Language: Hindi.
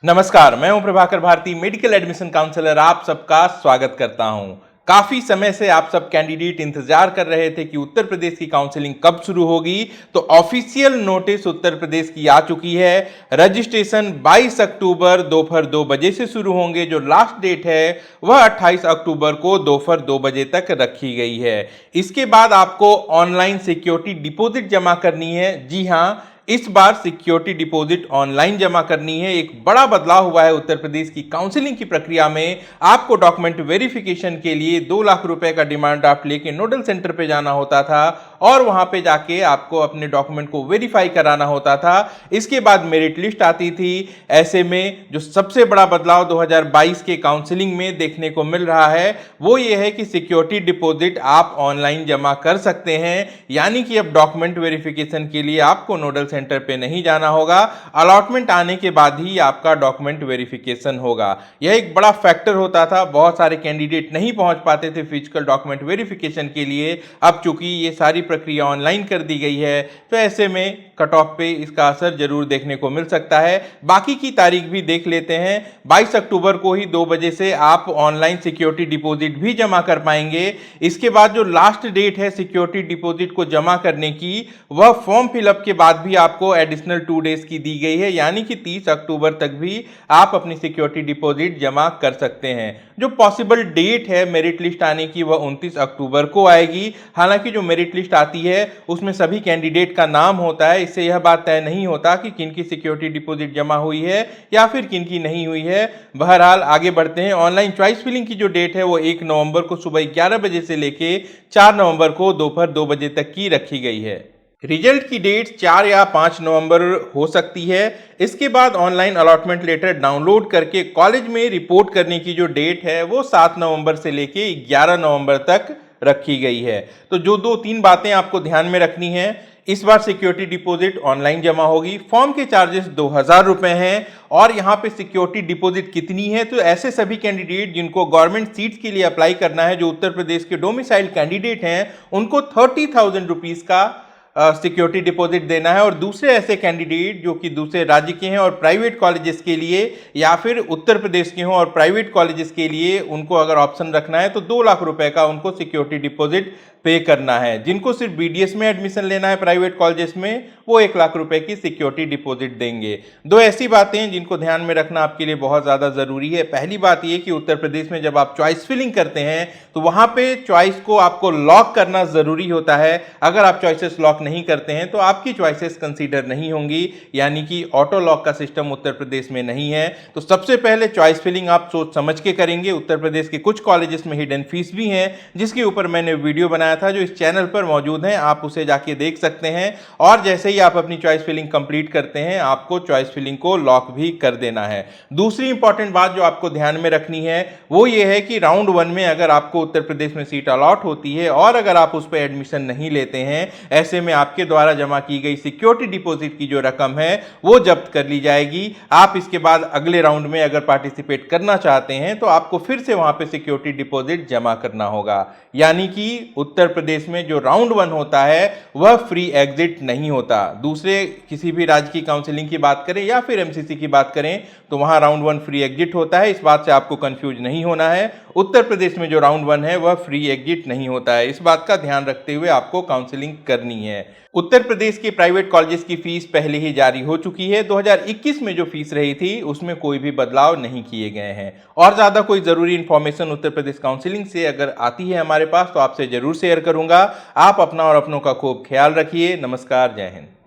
नमस्कार, मैं हूं Prabhakar Bharti, medical admission counsellor. आप सबका स्वागत करता हूं। काफी समय से आप सब कैंडिडेट इंतजार कर रहे थे कि उत्तर प्रदेश की काउंसलिंग कब शुरू होगी, तो ऑफिशियल नोटिस उत्तर प्रदेश की आ चुकी है। रजिस्ट्रेशन 22 अक्टूबर दोपहर 2 बजे से शुरू होंगे। जो लास्ट डेट है वह 28 अक्टूबर को दोपहर 2 बजे तक रखी गई है। इसके बाद आपको ऑनलाइन सिक्योरिटी डिपॉजिट जमा करनी है। जी हां, इस बार सिक्योरिटी डिपॉजिट ऑनलाइन जमा करनी है। एक बड़ा बदलाव हुआ है उत्तर प्रदेश की काउंसलिंग की प्रक्रिया में। आपको डॉक्यूमेंट वेरिफिकेशन के लिए 2 लाख रुपए का डिमांड ड्राफ्ट लेके नोडल सेंटर पे जाना होता था और वहां पे जाके आपको अपने डॉक्यूमेंट को वेरीफाई कराना होता था। इसके बाद मेरिट लिस्ट आती थी। ऐसे में जो सबसे बड़ा बदलाव 2022 के काउंसलिंग में देखने को मिल रहा है वो ये है कि सिक्योरिटी डिपॉजिट आप ऑनलाइन जमा कर सकते हैं। यानी कि अब डॉक्यूमेंट वेरिफिकेशन के लिए आपको नोडल सेंटर पे नहीं जाना होगा। अलॉटमेंट आने के बाद ही आपका डॉक्यूमेंट वेरिफिकेशन होगा। यह एक बड़ा फैक्टर होता था। बहुत सारे कैंडिडेट नहीं पहुंच पाते थे फिजिकल डॉक्यूमेंट वेरिफिकेशन के लिए। अब चूंकि ये सारी प्रक्रिया ऑनलाइन कर दी गई है तो ऐसे में कट ऑफ पे इसका असर जरूर देखने को मिल सकता है। बाकी की तारीख भी देख लेते हैं। 22 अक्टूबर को ही 2 बजे से आप ऑनलाइन सिक्योरिटी डिपॉजिट भी जमा कर पाएंगे। इसके बाद जो लास्ट डेट है सिक्योरिटी डिपॉजिट को जमा करने की, वह फॉर्म फिलअप के बाद भी आपको एडिशनल 2 डेज की दी गई है। यानी कि 30 अक्टूबर तक भी आप अपनी सिक्योरिटी डिपॉजिट जमा कर सकते हैं। जो पॉसिबल डेट है मेरिट लिस्ट आने की वह 29 अक्टूबर को आएगी। हालांकि जो मेरिट लिस्ट आती है उसमें सभी कैंडिडेट का नाम होता है। इससे यह बात तय नहीं होता कि किनकी सिक्योरिटी डिपॉजिट जमा हुई है या फिर किनकी नहीं हुई है। बहरहाल आगे बढ़ते हैं। ऑनलाइन चॉइस फिलिंग की जो डेट है वो 1 नवंबर को सुबह 11 बजे से लेके 4 नवंबर को दोपहर 2 बजे तक की रखी गई है। रिजल्ट की डेट 4 या 5 नवंबर हो सकती है। इसके बाद ऑनलाइन अलॉटमेंट लेटर डाउनलोड करके कॉलेज में रिपोर्ट करने की जो डेट है वो 7 नवंबर से लेके 11 नवंबर तक रखी गई है। तो जो 2-3 बातें आपको ध्यान में रखनी है, इस बार सिक्योरिटी डिपॉजिट ऑनलाइन जमा होगी। फॉर्म के चार्जेस 2000 रुपए हैं। और यहाँ पे सिक्योरिटी डिपॉजिट कितनी है, तो ऐसे सभी कैंडिडेट जिनको गवर्नमेंट सीट्स के लिए अप्लाई करना है, जो उत्तर प्रदेश के डोमिसाइल कैंडिडेट हैं, उनको 30,000 रुपीज का सिक्योरिटी डिपॉजिट देना है। और दूसरे ऐसे कैंडिडेट जो कि दूसरे राज्य के हैं और प्राइवेट कॉलेजेस के लिए, या फिर उत्तर प्रदेश के हों और प्राइवेट कॉलेजेस के लिए, उनको अगर ऑप्शन रखना है तो 2 लाख रुपए का उनको सिक्योरिटी डिपॉजिट पे करना है। जिनको सिर्फ बीडीएस में एडमिशन लेना है प्राइवेट कॉलेजेस में, वो 1 लाख रुपए की सिक्योरिटी डिपॉजिट देंगे। 2 ऐसी बातें हैं जिनको ध्यान में रखना आपके लिए बहुत ज्यादा जरूरी है। पहली बात यह कि उत्तर प्रदेश में जब आप चॉइस फिलिंग करते हैं तो वहां पे चॉइस को आपको लॉक करना जरूरी होता है। अगर आप चॉइसेस लॉक नहीं करते हैं तो आपकी चॉइसेस कंसीडर नहीं होंगी। यानी कि ऑटो लॉक का सिस्टम उत्तर प्रदेश में नहीं है। तो सबसे पहले चॉइस फिलिंग आप सोच समझ के करेंगे। उत्तर प्रदेश के कुछ कॉलेजेस में हिडन फीस भी है, जिसके ऊपर मैंने वीडियो बनाया था जो इस चैनल पर मौजूद है, आप उसे जाके देख सकते हैं। और जैसे ही आप अपनी चॉइस फिलिंग कंप्लीट करते हैं, आपको चॉइस फिलिंग को लॉक भी कर देना है। दूसरी इंपॉर्टेंट बात जो आपको ध्यान में रखनी है वो ये है कि राउंड 1 में अगर आपको उत्तर प्रदेश में सीट अलॉट होती है और अगर आप उस पर एडमिशन नहीं लेते हैं, ऐसे में आपके द्वारा जमा की गई सिक्योरिटी डिपॉजिट की जो रकम है वो जब्त कर ली जाएगी। आप इसके बाद अगले राउंड में अगर पार्टिसिपेट करना चाहते हैं तो आपको फिर से वहां पे सिक्योरिटी डिपॉजिट जमा करना होगा। यानी कि उत्तर प्रदेश में जो राउंड 1 होता है वह फ्री एग्जिट नहीं होता। दूसरे किसी भी राज्य की काउंसलिंग की बात करें या फिर एमसीसी की बात करें तो वहां राउंड 1 फ्री एग्जिट होता है। इस बात से आपको कंफ्यूज नहीं होना है। उत्तर प्रदेश में जो राउंड 1 है वह फ्री एग्जिट नहीं होता है। इस बात का ध्यान रखते हुए आपको काउंसलिंग करनी है। उत्तर प्रदेश के प्राइवेट कॉलेजेस की फीस पहले ही जारी हो चुकी है। 2021 में जो फीस रही थी उसमें कोई भी बदलाव नहीं किए गए हैं। और ज्यादा कोई जरूरी इंफॉर्मेशन उत्तर प्रदेश काउंसलिंग से अगर आती है हमारे पास तो आपसे जरूर शेयर करूंगा। आप अपना और अपनों का खूब ख्याल रखिए। नमस्कार, जय हिंद।